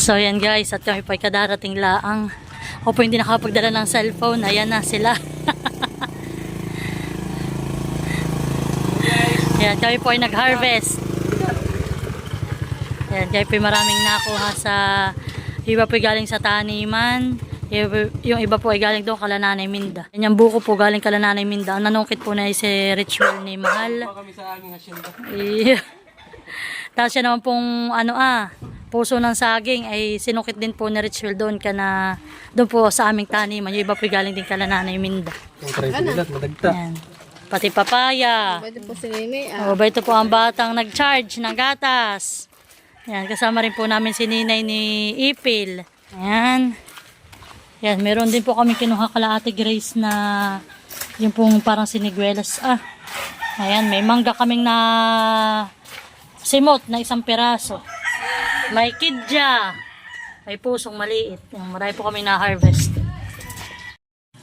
So yan guys, at kami po ay kadarating laang. Ako po hindi nakapagdala ng cellphone. Ayan na sila. Yan, kami po ay nag-harvest. Yan, kami po ay maraming nakuha sa iba po ay galing sa taniman. Yung iba po ay galing doon kala Nanay Minda. Yan yung buko po galing kala Nanay Minda. Ang nanungkit po na si Ritual ni Mahal. Kami sa aming hasyenda. Yeah. Tapos siya naman pong puso ng saging ay sinukit din po ni Ritual doon doon po sa aming taniman. Yung iba po ay galing din kala Nanay Minda. Yung try ko nila, madagta. Yan. Pati papaya. Pwede po si Nene. Ito po ang batang nag-charge ng gatas. Yan, kasama rin po namin si Ninay ni Ipil. Ayan. Yan, meron din po kami kinuha kala Ate Grace na yung pong parang siniguelas. Ayan, may mangga kaming na simot na 1 piraso. May kidya. May pusong maliit. Yan, marami po kami na-harvest.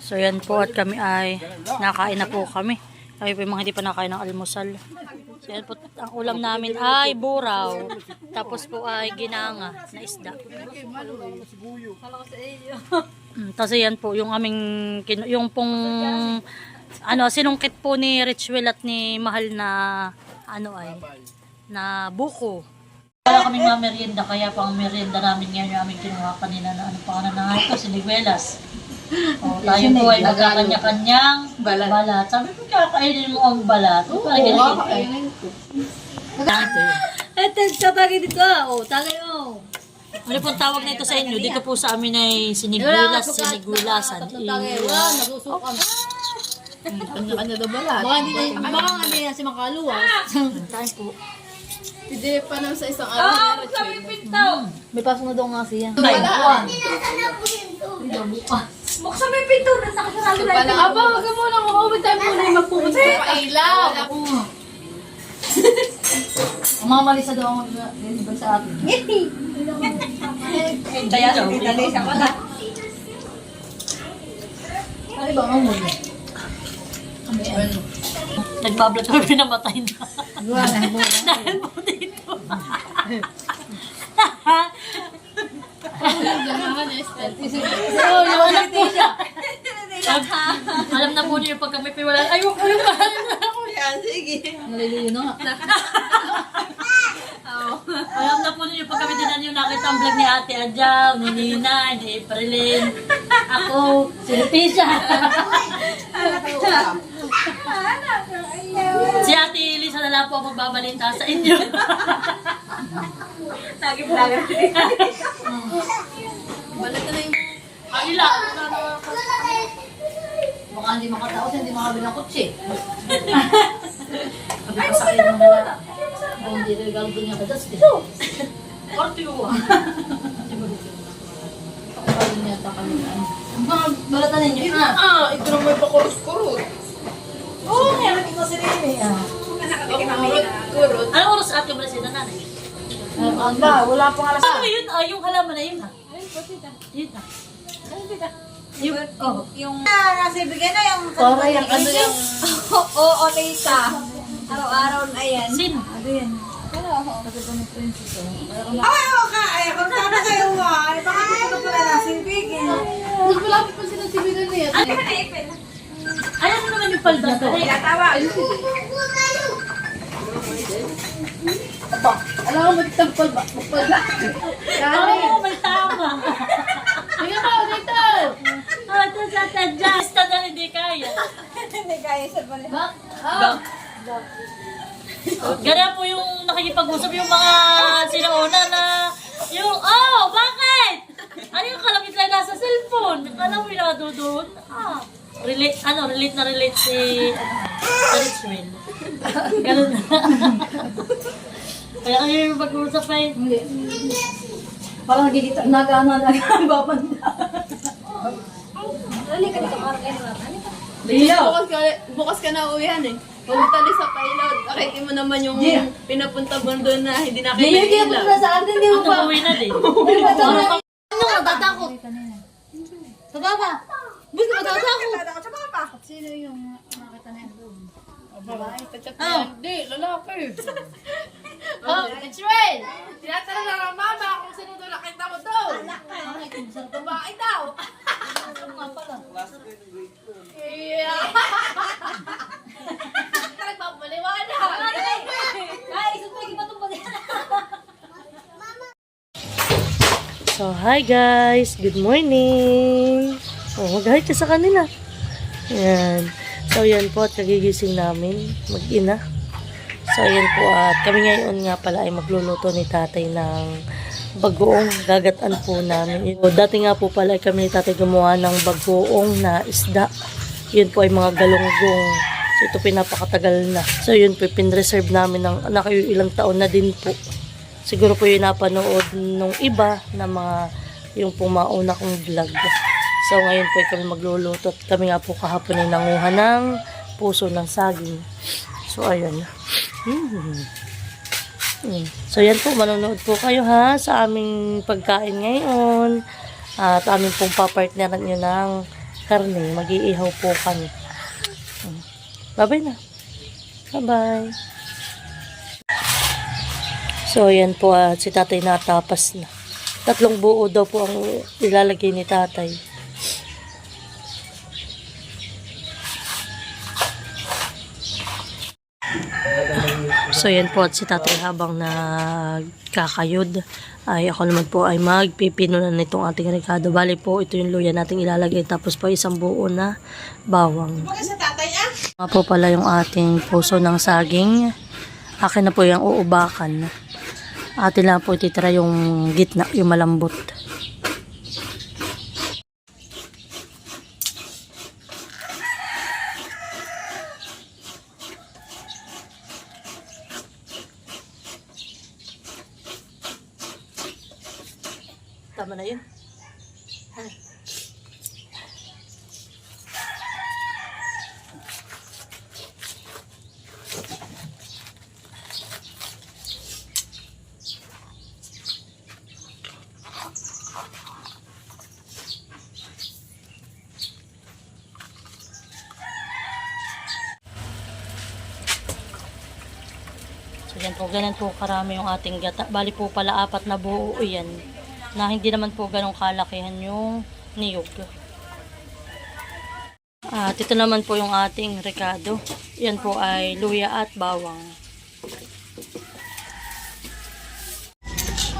So yan po at kami ay nakain na po kami. Kami po yung mga hindi pa nakain ng almusal. So yan po, ang ulam namin ay buraw. Tapos po ay ginanga na isda. Tapos yan po yung aming yung pong sinungkit po ni Richwell at ni Mahal na na buko. Wala kaming merienda kaya pang merienda namin ngayon yung aming kinuha kanina na na ito, siniguelas. Tayo po ay magkakanya-kanyang balat. Sabi ko, kakainin mo ang balat. Oo, kakainin ko. Tagay dito. Tagay mo. Ano pong tawag na ito sa inyo? Dito po sa amin ay sinigulasan. Nagsusukan. Kanya-kanya daw balat. Baka hindi na si Makaluwas. Tayo po. Hindi pa naman sa isang araw. May pasok na daw nga siya. Buksan mo yung pinto na nakasarado na ito. Aba, wag mo lang uuwi tayo muna yung magpupunta sa ilaw. Umamalisa daw ang mag-deliver sa atin. Kaya daw. Ano ba ang muli? Nagbablog kami pinamatay na. Dahil po dito. Alam na po niyo pag kami piwala. Ay, huwag ko yung mahal na ako. Sige. Naliliyo na nga. Alam na po niyo pag kami dinan yung nakita ang vlog ni Ate Adjaw, ni Nina, ni Aprilin, ako, si Leticia. Si Ate Elisa na lang po ang magbabalita sa inyo. Lagi-vlogger. Balat na yung... Kanila. Baka hindi makataos, hindi makabili ng kutsi. Sabi ko sa akin mga lalaki. Hindi regalo doon niya kadas. Korte ko. Pakabalin niya ata kami. Mga balatan ninyo. Ito naman may pakurot-kurot. Oo, meron ko si Rene. Pakurot-kurot. Anong oras ate ba sila nanay? Wala pang alas. Ano yun? Yung halaman na yun. Yun na. Yung nasa ibigay na yung... Para yung ano yung... Oo, tita. Araw-araw na yan. Sino? Ano yan? Ay, okay. Ay, kung tama kayo ay, baka hindi ko pala nasibigin. Mas malapit pa sila si Bigan na yan. Ay, ano naman yung palda ko? Tatawa. Alam mo, magtagpal ba? Magpalda. Oo, may tama. Tingnan mo, dito! Ito sa tadjust na hindi kaya. Hindi kaya sa balik. Ganyan po yung nakikipag-usap yung mga sinauna na yung, bakit? Ano yung kalapit lang nasa cellphone? Alam mo yung nakadudun? Relate si Richwell. Ganun na. Kaya kayo yung pag-usap ay. Hindi. Parang nagigita, nag-babanda. Ano ka dito, parang kayo bukas ka na uwihan eh. Pumunta din sa pilot. Nakita mo naman yung pinapunta mo doon na hindi nakita yung ilaw. sa atin, hindi Ang umuwi na din. Ano ka, tatakot? Sa baba. Bus ka, tatakot. Tatatakot sa papa. Sino yung nakita na yan doon? Hindi, lalaki. Oh, Richard! Tinatanong na ng mama kung sino doon nakita mo doon. Babae daw. Yeah. Nagpapaliwanag. So, hi guys! Good morning! Oh, mag-hi ka sa kanila. Ayan. So, yan po at nagigising namin. Mag-ina. So, ayan po at kami ngayon nga pala ay magluluto ni tatay ng bagoong gagataan po namin. So, dati nga po pala ay kami ni tatay gumawa ng bagoong na isda. Yun po ay mga galunggong. So, ito pinapakatagal na. So, yun po pinreserve namin ng ilang taon na din po. Siguro po yung napanood nung iba na mga yung pong mauna kong vlog. So ngayon po kami magluluto at kami nga po kahapon ay nanguha ng puso ng saging. So ayun. So yan po, manonood po kayo ha sa aming pagkain ngayon. At aming pong papartneran nyo ng karne. Mag-iihaw po kami. Bye-bye na. Bye-bye. So, ayan po at si tatay natapas na. 3 buo daw po ang ilalagay ni tatay. So, ayan po at si tatay habang nagkakayod ay ako naman po ay magpipino na nitong ating rekado. Bali po, ito yung luya nating ilalagay tapos po isang buo na bawang. Nga po pala yung ating puso ng saging. Akin na po yung uubakan. Atin lang po ititira yung gitna, yung malambot. Tama na yun. So, yan po, ganun po karami yung ating gata. Bali po pala 4 na buo yan. Na hindi naman po ganun kalakihan yung niyog. At ito naman po yung ating rekado. Yan po ay luya at bawang.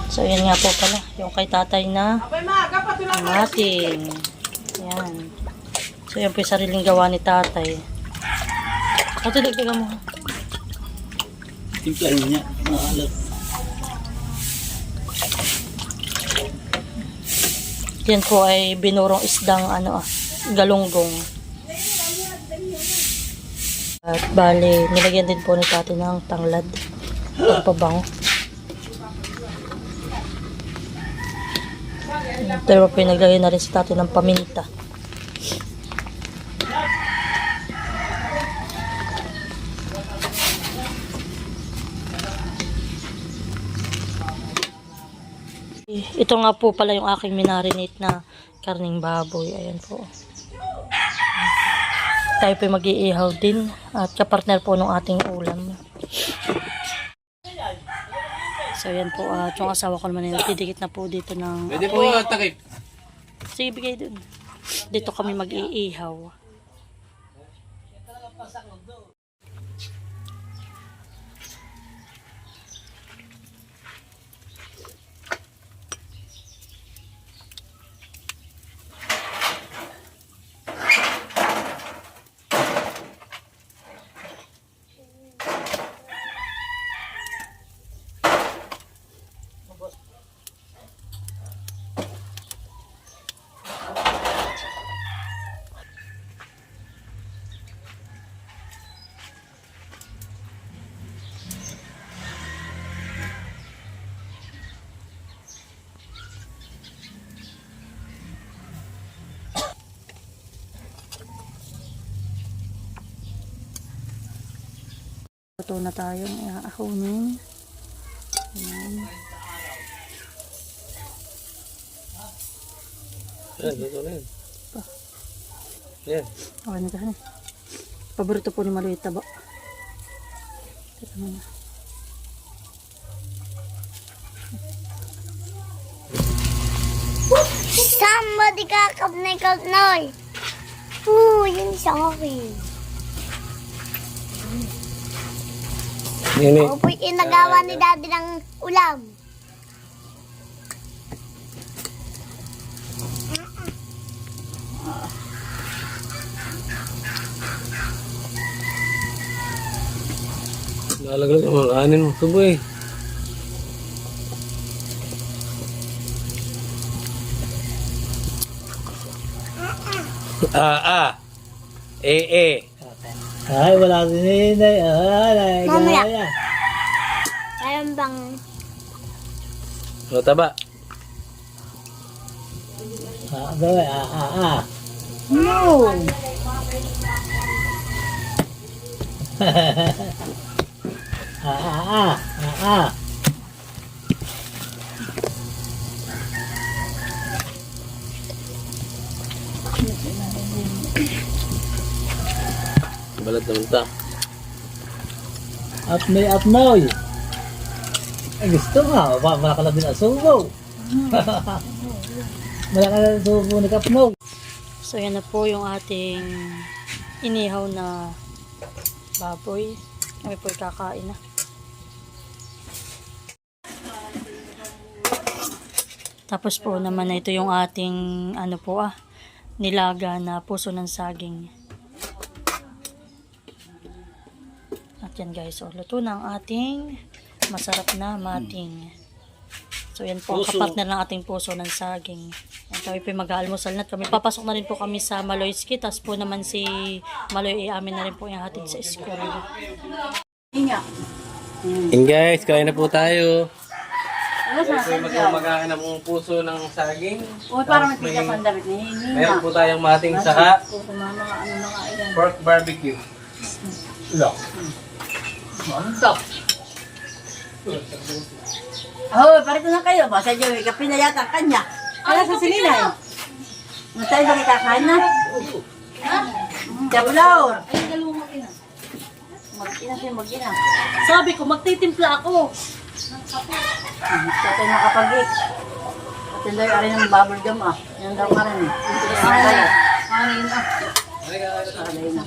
So, yan nga po pala. Yung kay tatay na amating. Yan. So, yan po yung sariling gawa ni tatay. Ito, dagdagan mo. Timplahin niya. Maalat. Yan po ay binurong isdang galunggong. At bali, nilagyan din po ni tatay ng tanglad. Pagpabango. Pero po naglagay na rin si tatay ng paminta. Ito nga po pala yung aking minarinate na karning baboy. Ayan po. Tayo po mag-iihaw din at kapartner po ng ating ulam. So ayan po at yung asawa ko naman nagdidikit na po dito ng Pwede po takip. sige, bigay dun. Dito kami mag-iihaw. Ito na tayo. Akunin. Ayan. Ito na yun. Yan. Okay na tayo. Paborito po ni Maloy taba. Somebody kakapnay. Yun sa akin. Yun eh. Opo, inagawa ni Daddy ng ulam. Lalaglag ang mga kanin mo. Tubo eh. Ay, wala si Ninay. Ay, Mamaya. gaya. Mayroon bang... O, taba. Gawin. No! Balat naman ta. Apnoy. Ay, gusto nga. Wala ka lang din asubo. Wala ka lang asubo ni Kapnog. So yan na po yung ating inihaw na baboy. Kami po kakain na. Tapos po naman na ito yung ating nilaga na puso ng saging. At yan guys, luto na ang ating masarap na mating. So yan po, ang kapartner ng ating puso ng saging. Yan, kami po mag-aalmusal na. Kami papasok na rin po kami sa Maloyski. Tapos po naman si Maloy amin na rin po yung hatid sa school. And guys, kain na po tayo. Magkakain na pong puso ng saging. Uy, parang matigas ang damit ni Hini. Meron po tayong mating saka pork barbecue. Oh, parito na kayo. Basta Joey, kape na yata ang kanya. Kaya sa sininay. Matay ba kakain na? Ha? Tablaw. Ay, dalawang mag-ina. Mag-ina siya, mag-ina. Sabi ko, magtitimpla ako. Sa tayo nakapag-ik. At yung daw yung ng bubble gum Yan daw ka rin. Kanin na.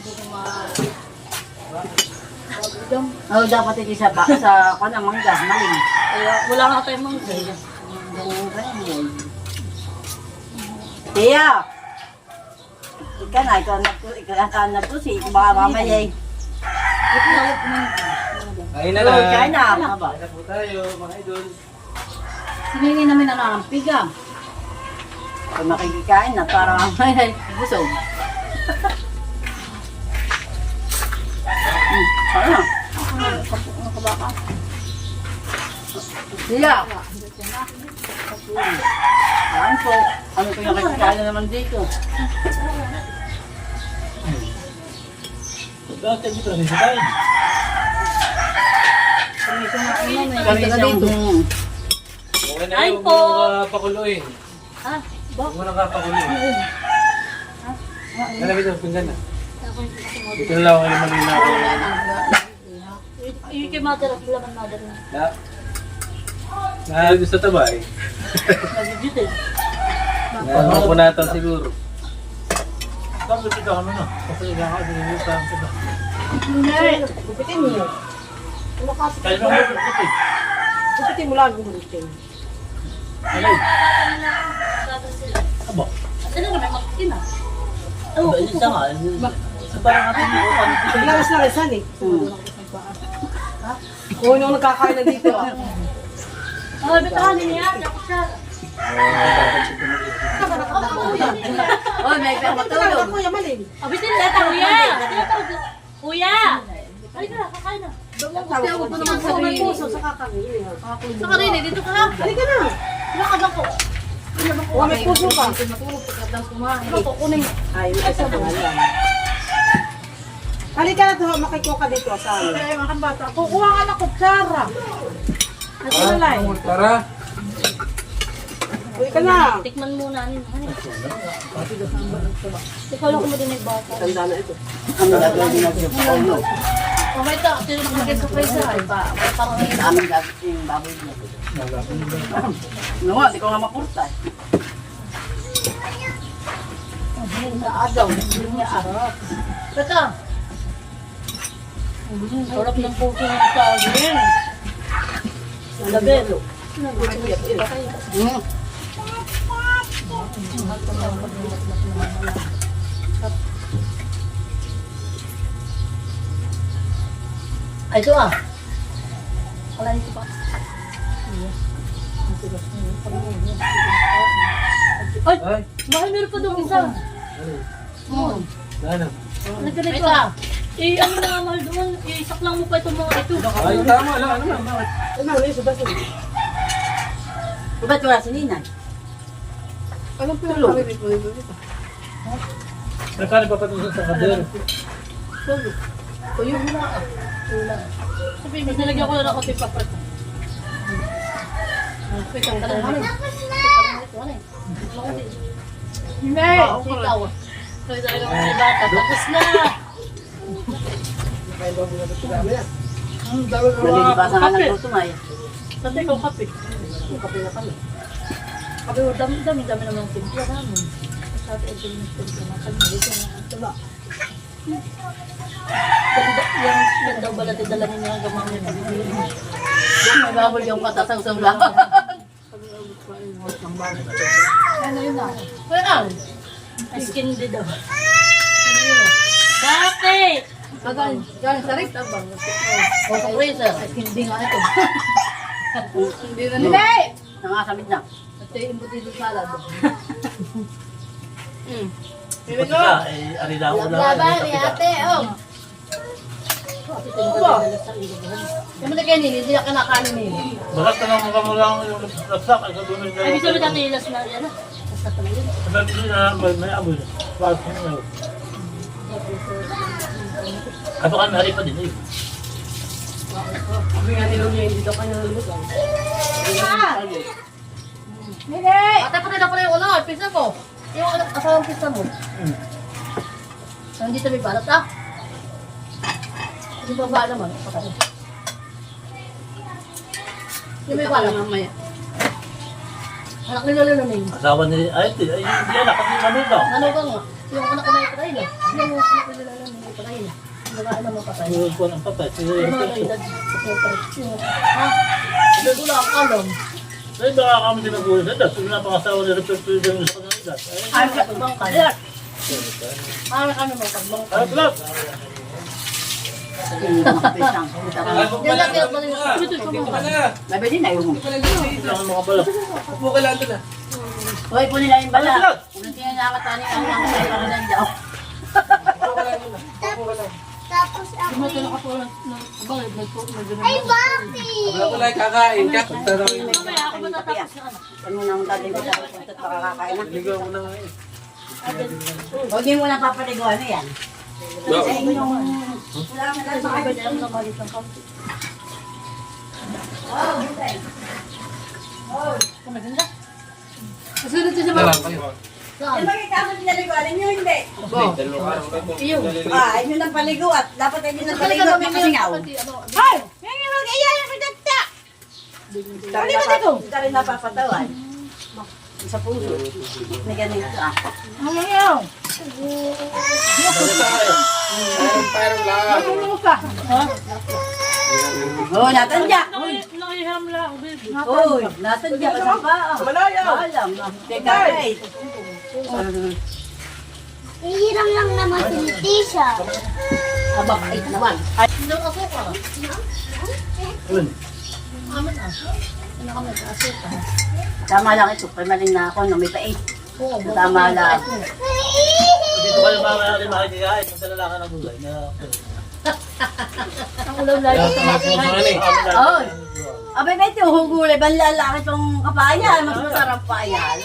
Oh, dapat ito sa mangga, maling. Kaya wala nga tayong mangga. Tiya! Ikaw na nagtusi. Baka mamaya eh. Kain na Oh, lang. kain na. Kain na po tayo, mga idol. Siningin namin ang piga. Kung makikikain na, para may busog. Ano? Ano ka ba ka? Tiya! Kain po. Ano ko yung nakikikain na naman dito? Bakit dito rin sa kain? Kami na dito. Okay na Kain yun, po. huwag mo na pakuluin. Ah, Huwag mo na kapakuluin. Alam ito, pinggan na. Dito na lang ako naman yung yung kay mother, at laman mother na. Gusto taba eh. Nag-jute eh. Ano po natin siguro. Bakit ito ano na? Kasi nakakalimutan ko na. Kupitin niyo. Kaya mo ito. Kupitin mo lang gumunitin. Alay. Aba. Sila na may makikin ah. Ano ba? Isa nga. Sa parang ating ito. Lakas na resan eh. Oo, yung nagkakain na dito ah. Ay, bitahanin niya. Dapat siya. Oh, may pang matulog. Kuya Malin. Abitin na ito, kuya. Kuya. Halika na, kakain na. Tawag ko naman sa May puso sa kakain. Sa kanina, dito ka ha. Halika na. Lakad ako. Oo, may puso ka. Ano ko, kunin. Ay, isa ba lang. Halika na to, makikuha ka dito sa amin. Kaya mga bata, kukuha ka na kutsara. At lalay. Tara. Halika na. Tikman muna. Ikaw lang kung madinig bata. Tanda na ito. Ang gagawin natin. Oh, may ito. Sino nakalagay sa presa? Parang Aming gamit yung baboy niya. Ano nga, di ko nga mapurta eh. Naagaw, hindi niya arap. Teka. Sarap ng puso ng saging. Labelo. Ay, ito ah. Wala nito pa. Ay! Ay, Mahal meron pa doon isa. ano? Nagganito ah. Eh, ano na nga mahal doon? Isak lang mo pa itong mga ito. Ay, tama lang. Ano man? Bakit? Ba't wala si Ninay? Anong pinag-aribig mo dito? Nagkano pa patunsan sa kadero? Tuyo mo na. Sabi, mas nalagyan ko na ng kape papat. Wait, ang talang ano? Hindi! Ikaw. Kaya talaga may bata. Tapos na! Nalilibasa nga ng gusto nga eh. Kasi ikaw kape. Kape na kami. Kape, dami naman ng timpla namin. Sa atin, ito yung timpla na kami. Dito na ang taba. Yan daw ba natin dala niya ang gamang niya pag-ibig. May baboy yung katatang lang. Ano yun na? Wala. Skin din daw. Bakit? Galing sa rin. O sa freezer. Hindi nga ito. Hindi na hindi! Nangasamit na. Ito yung embutido salad. Ba't ka? Eh, arila ko lang. Laban ni ate, oh. Yung mga kayo hindi na kinakain nila. Balat ka lang mga mula yung laksak. Ay, kadunod na. Ay, gusto mo dati ilas na yan ah. Basta pala yun. Sabi ko na may aboy. Bakit ko na. Kato kami hari pa din eh. Sabi nga nilo niya hindi daw kanya nalulugan. Hindi! Ate, patay na pala yung ulo. Pisa ko. Yung asawang pisa mo. Nandito may balat ah. Yung baba naman. Patay. Yung may balat. Mamaya. Anak ni Lolo Namin. Asawa ni... Ay, hindi anak. Kasi ano daw. Ano ka nga? Yung anak ko na ipatay na. Yung anak ni Lolo Namin ipatay na. Yung babae naman patay. Yung ko ng patay. Yung mga edad. Ha? Hindi ko lang alam. Ay, baka kami sinagulit sa das. Yung napangasawa ni Reperto yung sa kanyang das. Ay, pagbangkay. Para kami magpagbangkay. Ay, blab! Yung makapisang. Yan lang kaya pala yung ito yung mga. Labi din na yung. Ang mga balak. Buka lang ito na. Hoy, po nila yung bala. Kung hindi na nakatani ang mga kailangan na daw. Tapos ako. Yung mga nakatulad ng bagay, Ay, bakit? Wala ko lang kakain ka. Tatanungin mo. Mamaya ako matatapos yung ano. Ano nang dating ko sa punta at makakakain na. Ligaw ko na nga eh. Huwag niyo muna papaligo ano yan. Sa inyong... Wala ka na sa Pwede ako nakalit ng kaunti. Kung maganda. Kasunod siya sa Dala mga... kayo. Saan? bakit kamo pinaliguan niyo hindi? Iyo. Ah, inyo nang paligo at dapat inyo nang paligo at makasingaw. Hoy! Ngayon mag-iyan ang pagdagta! Dali ba dito? Hindi ka rin napapatawan. Sa puso. May ganito ah. Parang lang. Oh, natandya! Nakihiram lang, baby. Uy, natandya ka sa paa. Malayaw! Alam. Teka, guys. Hihiram lang naman si Tisha. Abakait naman. Yung asuka. Yun. Amin ah. Ano kami sa asuka? Tama lang ito. Pamaling na ako, no? May pait. Oo, Tama lang. Dito kayo mamaya makikikain. Magdala ka ng gulay. ang ulam lagi sa mga. Oy! Abay, may ito, hugulay. Banlalaki itong kapayan. Mas masarap pa yan.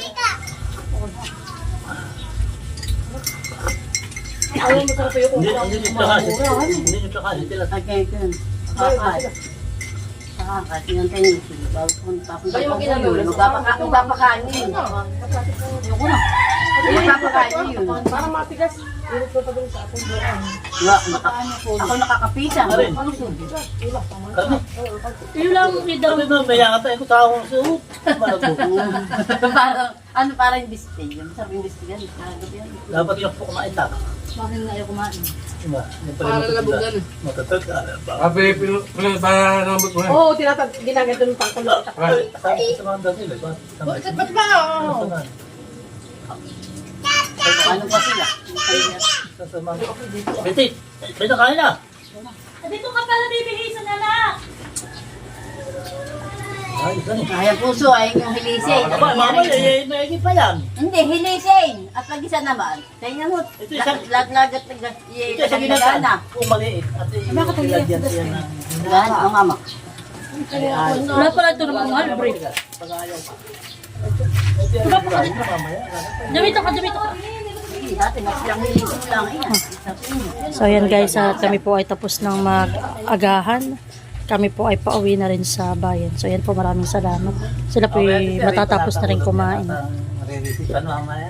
Ayaw mo sarap yung Hindi nyo tsaka. Hindi nyo tsaka. Hindi lang. Okay, good. Kakay. Kakay, sinantayin. Bago kung papunta Kayo ko magkinagulo. magpapakanin. Ayoko na. Magpapakanin. Kakain yun. Parang matigas. Hirap ko pa dun sa ating buwan. Ako nakakapisa. Karne. Yun lang, Ida. Sabi mo, may yakatayin ko tao ng suot. Parang bistig. Sabi yung bistig yan. Dapat yung po kumain lang. Bakit nga ayaw kumain? Diba? Para labugan. Matatag. Para nambot mo. Oo, ginaganto ng pangkulo. Sabi sa mga dati, Ba't ba? Ano pa sila? Betit, may nakain na. Dito ka pala bibihisan, anak. Ay, saan eh. Kaya puso ay yung hilising. Aba, mama, may pa yan. Hindi, hilising. At pag-isa naman. Tingnan mo. Ito isang- Lagat. Ito sa ginatan. Kung maliit. At ilagyan siya na. Lahat ng mama. Wala pala ito ng mga halbreak. Damito ka. Dati mas lang hilising lang. So ayan guys, at kami po ay tapos ng mag-agahan. Kami po ay pauwi na rin sa bayan. So ayan po, maraming salamat. Sila po ay matatapos na rin kumain. Maririnig. Ano ang maya?